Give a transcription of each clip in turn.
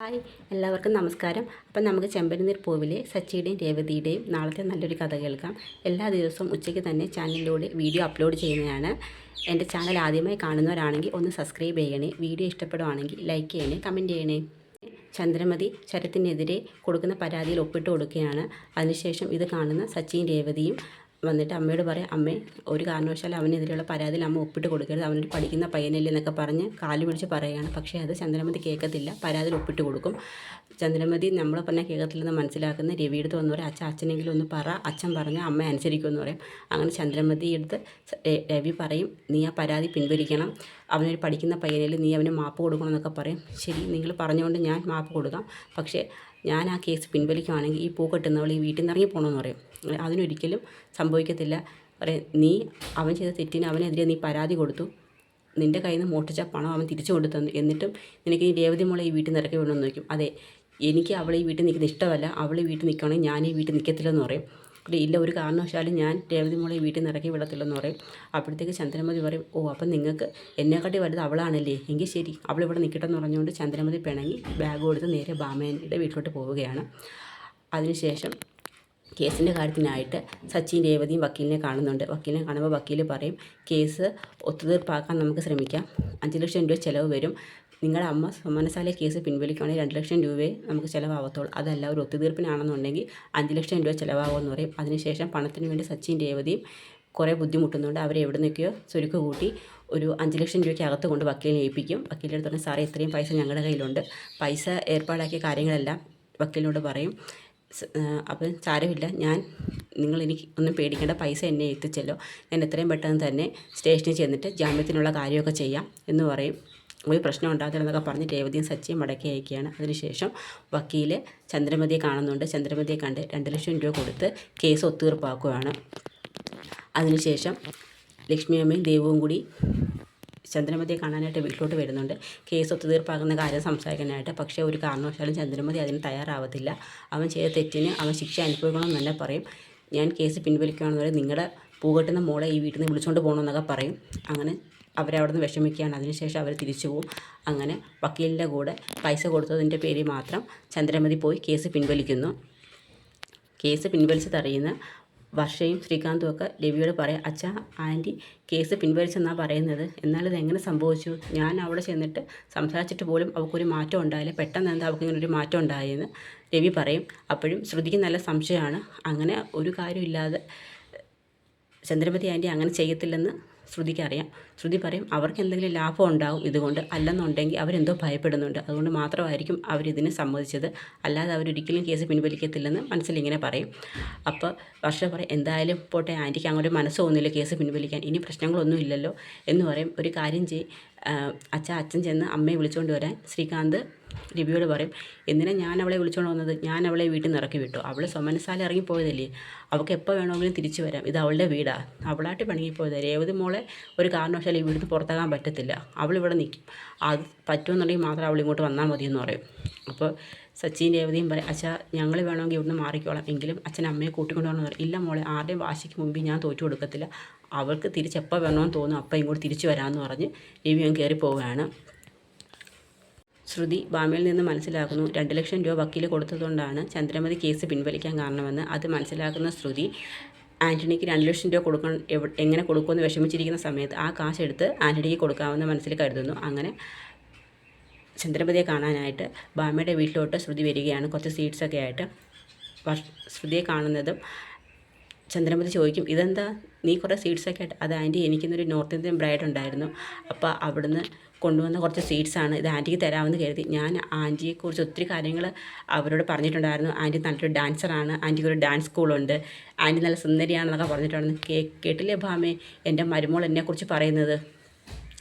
Hi, എല്ലാവർക്കും നമസ്കാരം. അപ്പം നമുക്ക് ചെമ്പരനീർ പൂവിലെ സച്ചിയുടെയും രേവതിയുടെയും നാളത്തെ നല്ലൊരു കഥ കേൾക്കാം. എല്ലാ ദിവസവും ഉച്ചയ്ക്ക് തന്നെ ചാനലിലൂടെ വീഡിയോ അപ്ലോഡ് ചെയ്യുന്നതാണ്. എൻ്റെ ചാനൽ ആദ്യമായി കാണുന്നവരാണെങ്കിൽ ഒന്ന് സബ്സ്ക്രൈബ് ചെയ്യണേ. വീഡിയോ ഇഷ്ടപ്പെടുവാണെങ്കിൽ ലൈക്ക് ചെയ്യണേ, കമൻറ്റ് ചെയ്യണേ. ചന്ദ്രമതി ശരത്തിനെതിരെ കൊടുക്കുന്ന പരാതിയിൽ ഒപ്പിട്ട് കൊടുക്കുകയാണ്. അതിനുശേഷം ഇത് കാണുന്ന സച്ചിയും രേവതിയും വന്നിട്ട് അമ്മയോട് പറയാം, അമ്മേ ഒരു കാരണവശാലും അവനെതിരെയുള്ള പരാതിയിൽ അമ്മ ഒപ്പിട്ട് കൊടുക്കരുത്, അവനൊരു പഠിക്കുന്ന പയ്യനല്ലേ എന്നൊക്കെ പറഞ്ഞ് കാല് പിടിച്ച് പറയുകയാണ്. പക്ഷേ അത് ചന്ദ്രമതി കേൾക്കത്തില്ല, പരാതിയിൽ ഒപ്പിട്ട് കൊടുക്കും. ചന്ദ്രമതി നമ്മളെ പറഞ്ഞാൽ കേൾക്കത്തില്ലെന്ന് മനസ്സിലാക്കുന്ന രവിയുടെ വന്ന് പറയും, അച്ഛനെങ്കിലും ഒന്ന് പറ, അച്ഛൻ പറഞ്ഞാൽ അമ്മ അനുസരിക്കുമെന്ന് പറയും. അങ്ങനെ ചന്ദ്രമതി എടുത്ത് രവി പറയും, നീ ആ പരാതി പിൻവലിക്കണം, അവനൊരു പഠിക്കുന്ന പയ്യനിൽ നീ അവന് മാപ്പ് കൊടുക്കണം എന്നൊക്കെ പറയും. ശരി, നിങ്ങൾ പറഞ്ഞുകൊണ്ട് ഞാൻ മാപ്പ് കൊടുക്കാം, പക്ഷേ ഞാൻ ആ കേസ് പിൻവലിക്കുകയാണെങ്കിൽ ഈ പൂ കെട്ടുന്നവൾ ഈ വീട്ടിൽ നിന്ന് ഇറങ്ങി പോകണമെന്ന് പറയും. അതിനൊരിക്കലും സംഭവിക്കത്തില്ല. പറയും, നീ അവൻ ചെയ്ത തെറ്റിന് അവനെതിരെ നീ പരാതി കൊടുത്തു, നിൻ്റെ കയ്യിൽ നിന്ന് മോഷ്ടിച്ച പണം അവൻ തിരിച്ചു കൊണ്ടു തന്നു, എന്നിട്ടും നിനക്ക് ഈ രേവതി മോളെ ഈ വീട്ടിൽ നിന്ന് ഇറക്കി വിടണമെന്ന് ചോദിക്കും. അതെ, എനിക്ക് അവളെ ഈ വീട്ടിൽ നിൽക്കുന്ന ഇഷ്ടമല്ല, അവൾ ഈ വീട്ടിൽ നിൽക്കുകയാണെങ്കിൽ ഞാൻ ഈ വീട്ടിൽ നിൽക്കത്തില്ലെന്ന് പറയും. ഇല്ല, ഒരു കാരണവശാലും ഞാൻ രേവതി മോളെ ഈ വീട്ടിൽ നിന്ന് ഇറക്കി വിടത്തില്ലെന്ന് പറയും. അപ്പോഴത്തേക്ക് ചന്ദ്രമതി പറയും, ഓ അപ്പം നിങ്ങൾക്ക് എന്നെക്കാട്ടി വലുത് അവളാണല്ലേ, എങ്കിൽ ശരി അവളിവിടെ നിൽക്കട്ടെ എന്ന് പറഞ്ഞുകൊണ്ട് ചന്ദ്രമതി പിണങ്ങി ബാഗ് കൊടുത്ത് നേരെ ബാമേൻ്റെ വീട്ടിലോട്ട് പോവുകയാണ്. അതിനുശേഷം കേസിൻ്റെ കാര്യത്തിനായിട്ട് സച്ചിൻ രേവതിയും വക്കീലിനെ കാണുന്നുണ്ട്. വക്കീലിനെ കാണുമ്പോൾ വക്കീൽ പറയും, കേസ് ഒത്തുതീർപ്പാക്കാൻ നമുക്ക് ശ്രമിക്കാം, 5 ലക്ഷം രൂപ ചിലവ് വരും, നിങ്ങളുടെ അമ്മ സമ്മാനശാല കേസ് പിൻവലിക്കുകയാണെങ്കിൽ 2 ലക്ഷം രൂപയെ നമുക്ക് ചിലവാകത്തുള്ളൂ, അതല്ല ഒരു ഒത്തുതീർപ്പിനാണെന്നുണ്ടെങ്കിൽ 5 ലക്ഷം രൂപ ചിലവാകുമെന്ന് പറയും. അതിനുശേഷം പണത്തിന് വേണ്ടി സച്ചിൻ രേവതിയും കുറേ ബുദ്ധിമുട്ടുന്നുണ്ട്. അവരെ എവിടെ നിൽക്കുകയോ ചുരുക്ക് കൂട്ടി ഒരു 5 ലക്ഷം രൂപയ്ക്ക് അകത്ത് കൊണ്ട് വക്കീലിനെ ഏൽപ്പിക്കും. വക്കീലിൻ്റെ അടുത്ത് സാറേ ഇത്രയും പൈസ ഞങ്ങളുടെ കയ്യിലുണ്ട്, പൈസ ഏർപ്പാടാക്കിയ കാര്യങ്ങളെല്ലാം വക്കീലിനോട് പറയും. അപ്പം സാരമില്ല, എനിക്ക് ഒന്നും പേടിക്കേണ്ട, പൈസ എന്നെ എത്തിച്ചല്ലോ, ഞാൻ എത്രയും പെട്ടെന്ന് തന്നെ സ്റ്റേഷനിൽ ചെന്നിട്ട് ജാമ്യത്തിനുള്ള കാര്യമൊക്കെ ചെയ്യാം എന്ന് പറയും. ഒരു പ്രശ്നം ഉണ്ടാകത്തില്ലെന്നൊക്കെ പറഞ്ഞ് രേവതിയും സച്ചിയും മടക്കി അയക്കുകയാണ്. അതിനുശേഷം വക്കീൽ ചന്ദ്രമതിയെ കാണുന്നുണ്ട്. ചന്ദ്രമതിയെ കണ്ട് 2 ലക്ഷം രൂപ കൊടുത്ത് കേസ് ഒത്തുതീർപ്പാക്കുകയാണ്. അതിനുശേഷം ലക്ഷ്മിയമ്മയും ദേവവും കൂടി ചന്ദ്രമതിയെ കാണാനായിട്ട് വീട്ടിലോട്ട് വരുന്നുണ്ട്, കേസ് ഒത്തുതീർപ്പാക്കുന്ന കാര്യം സംസാരിക്കാനായിട്ട്. പക്ഷേ ഒരു കാരണവശാലും ചന്ദ്രമതി അതിന് തയ്യാറാവത്തില്ല. അവൻ ചെയ്ത തെറ്റിന് അവൻ ശിക്ഷ അനുഭവിക്കണമെന്ന് തന്നെ പറയും. ഞാൻ കേസ് പിൻവലിക്കുകയാണെന്ന് പറയും, നിങ്ങളുടെ പൂകെട്ടുന്ന മോളെ ഈ വീട്ടിൽ നിന്ന് വിളിച്ചുകൊണ്ട് പോകണമെന്നൊക്കെ പറയും. അങ്ങനെ അവരവിടെ നിന്ന് വിഷമിക്കുകയാണ്. അതിനുശേഷം അവർ തിരിച്ചു പോകും. അങ്ങനെ വക്കീലിൻ്റെ കൂടെ പൈസ കൊടുത്തതിൻ്റെ പേരിൽ മാത്രം ചന്ദ്രമതി പോയി കേസ് പിൻവലിക്കുന്നു. കേസ് പിൻവലിച്ചതറിയുന്ന വർഷയും ശ്രീകാന്തും ഒക്കെ രവിയോട് പറയാം, അച്ഛാ ആൻറ്റി കേസ് പിൻവലിച്ചെന്നാണ് പറയുന്നത്, എന്നാലും ഇതെങ്ങനെ സംഭവിച്ചു, ഞാൻ അവിടെ ചെന്നിട്ട് സംസാരിച്ചിട്ട് പോലും അവൾക്കൊരു മാറ്റം ഉണ്ടായില്ല, പെട്ടെന്ന് എന്താ അവൾക്ക് ഇങ്ങനെ ഒരു മാറ്റം ഉണ്ടായെന്ന് രവി പറയും. അപ്പോഴും ശ്രുതിക്ക് നല്ല സംശയമാണ്. അങ്ങനെ ഒരു കാര്യമില്ലാതെ ചന്ദ്രമതി ആൻറ്റി അങ്ങനെ ചെയ്യത്തില്ലെന്ന് ശ്രുതിക്കറിയാം. ശ്രുതി പറയും, അവർക്ക് എന്തെങ്കിലും ലാഭം ഉണ്ടാവും ഇതുകൊണ്ട്, അല്ലെന്നുണ്ടെങ്കിൽ അവരെന്തോ ഭയപ്പെടുന്നുണ്ട്, അതുകൊണ്ട് മാത്രമായിരിക്കും അവരിതിന് സമ്മതിച്ചത്, അല്ലാതെ അവരൊരിക്കലും കേസ് പിൻവലിക്കത്തില്ലെന്ന് മനസ്സിലിങ്ങനെ പറയും. അപ്പോൾ വർഷ പറയും, എന്തായാലും പോട്ടെ, ആൻറ്റിക്ക് അങ്ങനെ മനസ്സ് തോന്നില്ല കേസ് പിൻവലിക്കാൻ, ഇനി പ്രശ്നങ്ങളൊന്നും ഇല്ലല്ലോ എന്ന് പറയും. ഒരു കാര്യം അച്ഛൻ ചെന്ന് അമ്മയെ വിളിച്ചുകൊണ്ട് വരാൻ ശ്രീകാന്ത് രവിയോട് പറയും. എന്തിനാ ഞാൻ അവളെ വിളിച്ചുകൊണ്ട് വന്നത്, ഞാൻ അവളെ വീട്ടിൽ നിന്ന് ഇറക്കി വിട്ടു, അവൾ സൊമനസാല ഇറങ്ങിപ്പോയതല്ലേ, അവൾക്ക് എപ്പോൾ വേണമെങ്കിലും തിരിച്ചു വരാം, ഇത് അവളുടെ വീടാണ്, അവളായിട്ട് പിണങ്ങിപ്പോയത്, രേവതി മോളെ ഒരു കാരണവശാലും ഈ വീട്ടിൽ പുറത്താകാൻ പറ്റത്തില്ല, അവളിവിടെ നിൽക്കും, അത് പറ്റുമെന്നുണ്ടെങ്കിൽ മാത്രം അവൾ ഇങ്ങോട്ട് വന്നാൽ മതിയെന്ന് പറയും. അപ്പോൾ സച്ചിൻ രേവതിയും പറയും, അച്ഛാ ഞങ്ങൾ വേണമെങ്കിൽ ഇവിടുന്ന് മാറിക്കോളാം, എങ്കിലും അച്ഛൻ അമ്മയെ കൂട്ടിക്കൊണ്ട് പോകണമെന്ന് പറയും. ഇല്ല മോളെ, ആരുടെയും വാശിക്ക് മുമ്പിൽ ഞാൻ തോറ്റു കൊടുക്കത്തില്ല, അവൾക്ക് തിരിച്ചെപ്പോൾ വേണമെന്ന് തോന്നും അപ്പം ഇങ്ങോട്ട് തിരിച്ചു വരാമെന്ന് പറഞ്ഞ് രവി അങ്ങ് കയറി പോവുകയാണ്. ശ്രുതി ബാമയിൽ നിന്ന് മനസ്സിലാക്കുന്നു 2 ലക്ഷം രൂപ വക്കീൽ കൊടുത്തതുകൊണ്ടാണ് ചന്ദ്രമതി കേസ് പിൻവലിക്കാൻ കാരണമെന്ന്. അത് മനസ്സിലാക്കുന്ന ശ്രുതി ആൻ്റണിക്ക് 2 ലക്ഷം രൂപ എങ്ങനെ കൊടുക്കുമെന്ന് വിഷമിച്ചിരിക്കുന്ന സമയത്ത് ആ കാശെടുത്ത് ആൻ്റണിക്ക് കൊടുക്കാമെന്ന് മനസ്സിൽ കരുതുന്നു. അങ്ങനെ ചന്ദ്രമതിയെ കാണാനായിട്ട് ബാമയുടെ വീട്ടിലോട്ട് ശ്രുതി വരികയാണ്, കുറച്ച് സ്വീറ്റ്സൊക്കെ ആയിട്ട്. ശ്രുതിയെ കാണുന്നതും ചന്ദ്രമതി ചോദിക്കും, ഇതെന്താ നീ കുറേ സ്വീറ്റ്സൊക്കെ ആയിട്ട്. അത് ആൻറ്റി, എനിക്കിന്നൊരു നോർത്ത് ഇന്ത്യൻ ബ്രൈഡ് ഉണ്ടായിരുന്നു, അപ്പോൾ അവിടുന്ന് കൊണ്ടുവന്ന കുറച്ച് സ്വീറ്റ്സാണ്, ഇത് ആൻറ്റിക്ക് തരാമെന്ന് കരുതി. ഞാൻ ആൻറ്റിയെക്കുറിച്ച് ഒത്തിരി കാര്യങ്ങൾ അവരോട് പറഞ്ഞിട്ടുണ്ടായിരുന്നു, ആൻറ്റി നല്ലൊരു ഡാൻസറാണ്, ആൻറ്റിക്ക് ഒരു ഡാൻസ് സ്കൂളുണ്ട്, ആൻറ്റി നല്ല സുന്ദരിയാണെന്നൊക്കെ പറഞ്ഞിട്ടുണ്ടായിരുന്നു. കേട്ടില്ലേ ഭാമേ എൻ്റെ മരുമോൾ എന്നെക്കുറിച്ച് പറയുന്നത്,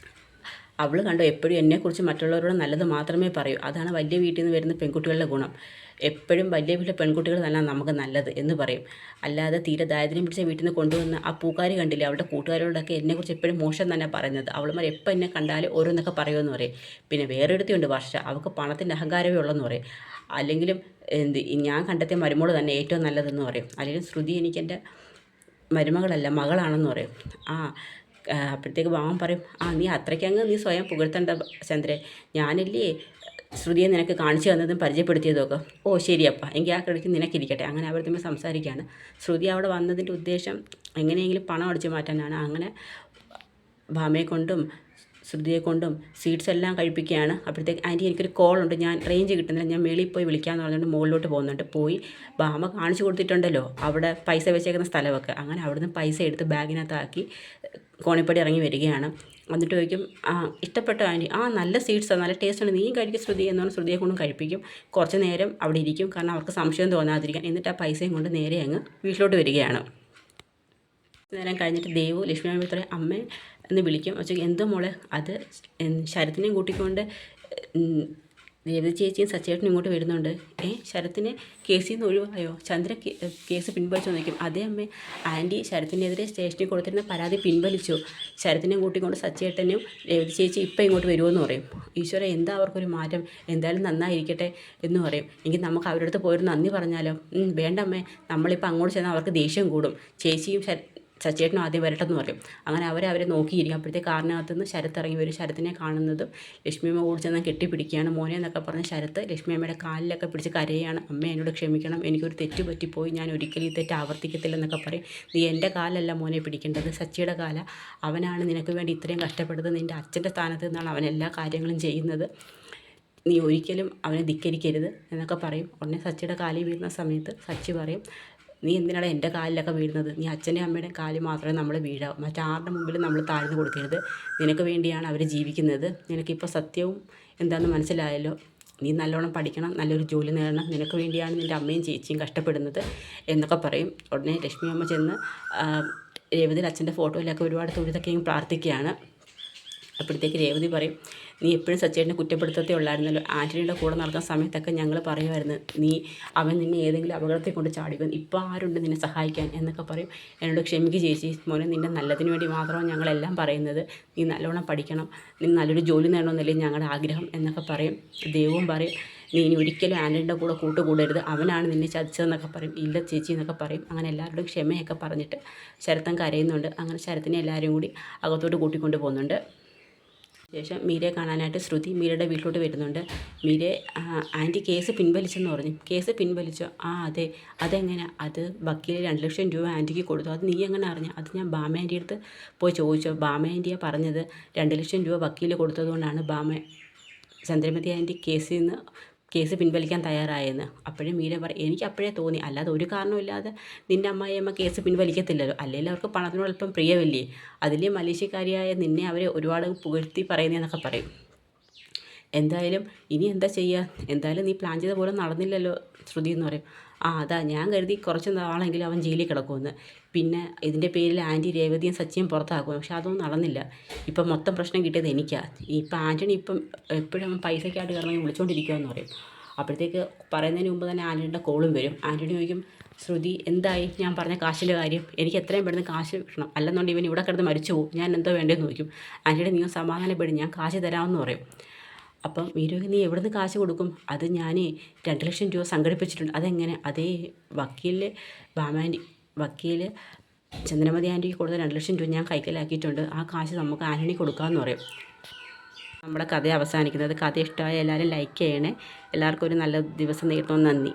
അവൾ കണ്ടോ എപ്പോഴും എന്നെക്കുറിച്ച് മറ്റുള്ളവരോട് നല്ലത് മാത്രമേ പറയൂ, അതാണ് വലിയ വീട്ടിൽ നിന്ന് വരുന്ന പെൺകുട്ടികളുടെ ഗുണം, എപ്പോഴും വലിയ വീട്ടിലെ പെൺകുട്ടികൾ തന്നെ നമുക്ക് നല്ലത് എന്ന് പറയും, അല്ലാതെ തീരെ ദാരിദ്ര്യം പിടിച്ച വീട്ടിൽ നിന്ന് കൊണ്ടുവന്ന ആ പൂക്കാരി കണ്ടില്ലേ, അവളുടെ കൂട്ടുകാരോടൊക്കെ എന്നെക്കുറിച്ച് എപ്പോഴും മോശം തന്നെ പറയുന്നത്, അവളുമാർ എപ്പോൾ എന്നെ കണ്ടാലും ഓരോന്നൊക്കെ പറയുമെന്ന് പറയും. പിന്നെ വേറൊരുത്തിയുണ്ട് വർഷ, അവൾക്ക് പണത്തിൻ്റെ അഹങ്കാരമേ ഉള്ളെന്ന് പറയും. അല്ലെങ്കിലും ഞാൻ കണ്ടെത്തിയ മരുമോൾ തന്നെ ഏറ്റവും നല്ലതെന്ന് പറയും. അല്ലെങ്കിൽ ശ്രുതി എനിക്കെൻ്റെ മരുമകളല്ല മകളാണെന്ന് പറയും. അപ്പോഴത്തേക്ക് വാമൻ പറയും, നീ അത്രയ്ക്കങ്ങ് നീ സ്വയം പുകഴ്ത്തണ്ട ചന്ദ്രേ, ഞാനില്ലേ ശ്രുതിയെ നിനക്ക് കാണിച്ചു തന്നതും പരിചയപ്പെടുത്തിയതൊക്കെ. ഓ ശരിയപ്പ, എങ്കിൽ ആ ക്രെഡിറ്റ് നിനക്കിരിക്കട്ടെ. അങ്ങനെ അവർ തമ്മിൽ സംസാരിക്കുകയാണ്. ശ്രുതി അവിടെ വന്നതിൻ്റെ ഉദ്ദേശം എങ്ങനെയെങ്കിലും പണം അടിച്ചു മാറ്റാനാണ്. അങ്ങനെ ഭാമയെ കൊണ്ടും ശ്രുതിയെ കൊണ്ടും സ്വീറ്റ്സ് എല്ലാം കഴിപ്പിക്കുകയാണ്. അപ്പോഴത്തേക്ക് ആൻറ്റി എനിക്കൊരു കോളുണ്ട്, ഞാൻ റേഞ്ച് കിട്ടുന്നില്ല, ഞാൻ മേളിൽ പോയി വിളിക്കാമെന്ന് പറഞ്ഞുകൊണ്ട് മുകളിലോട്ട് പോകുന്നുണ്ട്. പോയി ഭാമ കാണിച്ചു കൊടുത്തിട്ടുണ്ടല്ലോ അവിടെ പൈസ വെച്ചേക്കുന്ന സ്ഥലമൊക്കെ. അങ്ങനെ അവിടുന്ന് പൈസ എടുത്ത് ബാഗിനകത്താക്കി കോണിപ്പടി ഇറങ്ങി വരികയാണ്. എന്നിട്ട് ചോദിക്കും, ഇഷ്ടപ്പെട്ടോ ആൻറ്റി? നല്ല സ്വീറ്റ്സാണ്, നല്ല ടേസ്റ്റാണ്, നീയും കഴിക്കും ശ്രുതി എന്ന് പറഞ്ഞാൽ ശ്രുതിയെ കൊണ്ടും കഴിപ്പിക്കും. കുറച്ച് നേരം അവിടെ ഇരിക്കും, കാരണം അവർക്ക് സംശയം തോന്നാതിരിക്കാൻ. എന്നിട്ട് ആ പൈസയും കൊണ്ട് നേരെ അങ്ങ് വീട്ടിലോട്ട് വരികയാണ്. നേരം കഴിഞ്ഞിട്ട് ദേവു ലക്ഷ്മി അമ്മ അമ്മ എന്ന് വിളിക്കും. പക്ഷേ എന്തോ മോളെ, അത് ശരത്തിനെയും കൂട്ടിക്കൊണ്ട് രേവതി ചേച്ചിയും സച്ചേട്ടനും ഇങ്ങോട്ട് വരുന്നുണ്ട്. ശരത്തിനെ കേസിൽ നിന്ന് ഒഴിവായോ? ചന്ദ്ര കേസ് പിൻവലിച്ചു നിൽക്കും. അതേ അമ്മേ, ആൻറ്റി ശരത്തിനെതിരെ സ്റ്റേഷനിൽ കൊടുത്തിരുന്ന പരാതി പിൻവലിച്ചു. ശരത്തിനെ കൂട്ടിക്കൊണ്ട് സച്ചേട്ടനും രേവതി ചേച്ചി ഇപ്പം ഇങ്ങോട്ട് വരുമെന്ന് പറയും. ഈശ്വര, എന്താ അവർക്കൊരു മാറ്റം, എന്തായാലും നന്നായിരിക്കട്ടെ എന്ന് പറയും. എങ്കിൽ നമുക്ക് അവരുടെ അടുത്ത് പോയൊരു നന്ദി പറഞ്ഞാലോ? വേണ്ട അമ്മേ, നമ്മളിപ്പോൾ അങ്ങോട്ട് ചെന്നാൽ അവർക്ക് ദേഷ്യം കൂടും. ചേച്ചിയും സച്ചേട്ടനും ആദ്യം വരട്ടെന്ന് പറയും. അങ്ങനെ അവരെ നോക്കിയിരിക്കും. അപ്പോഴത്തെ കാറിനകത്ത് നിന്ന് ശരത്ത് ഇറങ്ങി വരും. ശരത്തിനെ കാണുന്നതും ലക്ഷ്മിയമ്മ ഓടി ചെന്ന് കെട്ടിപ്പിടിക്കുകയാണ്. മോനെ എന്നൊക്കെ പറഞ്ഞ് ശരത്ത് ലക്ഷ്മിയമ്മയുടെ കാലിലൊക്കെ പിടിച്ച് കരയാണ്. അമ്മ എന്നോട് ക്ഷമിക്കണം, എനിക്കൊരു തെറ്റ് പറ്റിപ്പോയി, ഞാൻ ഒരിക്കലും ഈ തെറ്റ് ആവർത്തിക്കത്തില്ലെന്നൊക്കെ പറയും. നീ എൻ്റെ കാലല്ല മോനെ പിടിക്കേണ്ടത്, സച്ചിയുടെ കാല. അവനാണ് നിനക്ക് വേണ്ടി ഇത്രയും കഷ്ടപ്പെടുന്നത്. നിൻ്റെ അച്ഛൻ്റെ സ്ഥാനത്ത് നിന്നാണ് അവൻ എല്ലാ കാര്യങ്ങളും ചെയ്യുന്നത്. നീ ഒരിക്കലും അവനെ ധിക്കരിക്കരുത് എന്നൊക്കെ പറയും. ഉടനെ സച്ചിയുടെ കാലിൽ വീഴുന്ന സമയത്ത് സച്ചി പറയും, നീ എന്തിനാണ് എൻ്റെ കാലിലൊക്കെ വീഴുന്നത്? നീ അച്ഛൻ്റെ അമ്മയുടെ കാലിൽ മാത്രമേ നമ്മൾ വീഴാവൂ, മറ്റാരുടെ മുമ്പിൽ നമ്മൾ താഴ്ന്നു കൊടുക്കരുത്. നിനക്ക് വേണ്ടിയാണ് അവർ ജീവിക്കുന്നത്. നിനക്കിപ്പോൾ സത്യവും എന്താണെന്ന് മനസ്സിലായല്ലോ. നീ നല്ലോണം പഠിക്കണം, നല്ലൊരു ജോലി നേടണം, നിനക്ക് വേണ്ടിയാണ് നിൻ്റെ അമ്മയും ചേച്ചിയും കഷ്ടപ്പെടുന്നത് എന്നൊക്കെ പറയും. ഉടനെ ലക്ഷ്മി അമ്മ ചെന്ന് രേവതിയിൽ അച്ഛൻ്റെ ഫോട്ടോയിലൊക്കെ ഒരുപാട് തൊഴുതൊക്കെ പ്രാർത്ഥിക്കുകയാണ്. അപ്പോഴത്തേക്ക് രേവതി പറയും, നീ എപ്പോഴും സച്ചേട്ടനെ കുറ്റപ്പെടുത്തത്തേ ഉള്ളായിരുന്നല്ലോ. ആൻ്റണിയുടെ കൂടെ നടക്കുന്ന സമയത്തൊക്കെ ഞങ്ങൾ പറയുമായിരുന്നു, അവൻ നിന്നെ ഏതെങ്കിലും അപകടത്തിൽ കൊണ്ട് ചാടിക്കും, ഇപ്പോൾ ആരുണ്ട് നിന്നെ സഹായിക്കാൻ എന്നൊക്കെ പറയും. എന്നോട് ക്ഷമിക്ക് ചേച്ചി, മോനെ നിൻ്റെ നല്ലതിന് വേണ്ടി മാത്രമാണ് ഞങ്ങളെല്ലാം പറയുന്നത്. നീ നല്ലോണം പഠിക്കണം, നീ നല്ലൊരു ജോലി നേടണമെന്നല്ലേ ഞങ്ങളുടെ ആഗ്രഹം എന്നൊക്കെ പറയും. ദേവും പറയും, നീ ഇനി ഒരിക്കലും ആൻ്റണിയുടെ കൂടെ കൂട്ടുകൂടരുത്, അവനാണ് നിന്നെ ചതിച്ചതെന്നൊക്കെ പറയും. ഇല്ല ചേച്ചി എന്നൊക്കെ പറയും. അങ്ങനെ എല്ലാവരോടും ക്ഷമയൊക്കെ പറഞ്ഞിട്ട് ശരത്തൻ കരയുന്നുണ്ട്. അങ്ങനെ ശരത്തിനെ എല്ലാവരും കൂടി അകത്തോട്ട് കൂട്ടിക്കൊണ്ട് പോകുന്നുണ്ട്. ശേഷം മീരയെ കാണാനായിട്ട് ശ്രുതി മീരയുടെ വീട്ടിലോട്ട് വരുന്നുണ്ട്. മീരയെ ആൻറ്റി കേസ് പിൻവലിച്ചെന്ന് പറഞ്ഞു. കേസ് പിൻവലിച്ചോ? അതെ. അതെങ്ങനെ? അത് വക്കീൽ 2 ലക്ഷം രൂപ ആൻറ്റിക്ക് കൊടുത്തു. അത് നീ എങ്ങനെ അറിഞ്ഞു? അത് ഞാൻ ബാമ ആൻറ്റി അടുത്ത് പോയി ചോദിച്ചു. ബാമ ആൻറ്റിയാണ് പറഞ്ഞത് 2 ലക്ഷം രൂപ വക്കീൽ കൊടുത്തതുകൊണ്ടാണ് ചന്ദ്രമതി ആൻറ്റി കേസ് പിൻവലിക്കാൻ തയ്യാറായെന്ന്. അപ്പോഴും മീര പറയും, എനിക്ക് അപ്പോഴേ തോന്നി, അല്ലാതെ ഒരു കാരണമില്ലാതെ നിൻ്റെ അമ്മായിയമ്മ കേസ് പിൻവലിക്കത്തില്ലല്ലോ. അല്ലെങ്കിൽ അവർക്ക് പണത്തിനോട് അല്പം പ്രിയമില്ലേ, അതിലെ മലേഷ്യക്കാരിയായ നിന്നെ അവരെ ഒരുപാട് പുകഴ്ത്തി പറയുന്നതെന്നൊക്കെ പറയും. എന്തായാലും ഇനി എന്താ ചെയ്യുക, എന്തായാലും നീ പ്ലാൻ ചെയ്ത പോലെ നടന്നില്ലല്ലോ ശ്രുതി എന്ന് പറയും. അതാ ഞാൻ കരുതി കുറച്ച് നാളെങ്കിലും അവൻ ജയിലിൽ കിടക്കുമെന്ന്. പിന്നെ ഇതിൻ്റെ പേരിൽ ആൻറ്റി രേവതിയും സച്ചിയും പുറത്താക്കും. പക്ഷെ അതൊന്നും നടന്നില്ല. ഇപ്പം മൊത്തം പ്രശ്നം കിട്ടിയത് എനിക്കാണ്. ഇപ്പം ആൻ്റണി എപ്പോഴും അവൻ പൈസയ്ക്കായിട്ട് കാരണം വിളിച്ചുകൊണ്ടിരിക്കുകയെന്ന് പറയും. അപ്പോഴത്തേക്ക് പറയുന്നതിന് മുമ്പ് തന്നെ ആൻ്റണിയുടെ കോളും വരും. ആൻ്റണി ചോദിക്കും, ശ്രുതി എന്തായി ഞാൻ പറഞ്ഞ കാശിൻ്റെ കാര്യം? എനിക്ക് എത്രയും പെട്ടെന്ന് കാശ് കിട്ടണം, അല്ലെന്നുണ്ടെങ്കിൽ ഇവൻ ഇവിടെ കിടന്ന് മരിച്ചു പോകും, ഞാൻ എന്തോ വേണ്ടതെന്ന് ചോദിക്കും. ആൻ്റണി നീ സമാധാനപ്പെടും, ഞാൻ കാശ് തരാമെന്ന് പറയും. അപ്പം മീര, നീ എവിടെ നിന്ന് കാശ് കൊടുക്കും? അത് ഞാൻ 2 ലക്ഷം രൂപ സംഘടിപ്പിച്ചിട്ടുണ്ട്. അതെങ്ങനെ? അതേ വക്കീൽ ചന്ദ്രമതി ആൻറ്റിക്ക് കൊടുത്ത 2 ലക്ഷം രൂപ ഞാൻ കൈക്കലാക്കിയിട്ടുണ്ട്. ആ കാശ് നമുക്ക് ആൻ്റണി കൊടുക്കാമെന്ന് പറയും. നമ്മുടെ കഥ അവസാനിക്കുന്നത്. കഥ ഇഷ്ടമായ എല്ലാവരും ലൈക്ക് ചെയ്യണേ. എല്ലാവർക്കും ഒരു നല്ല ദിവസം നേരുന്നു. നന്ദി.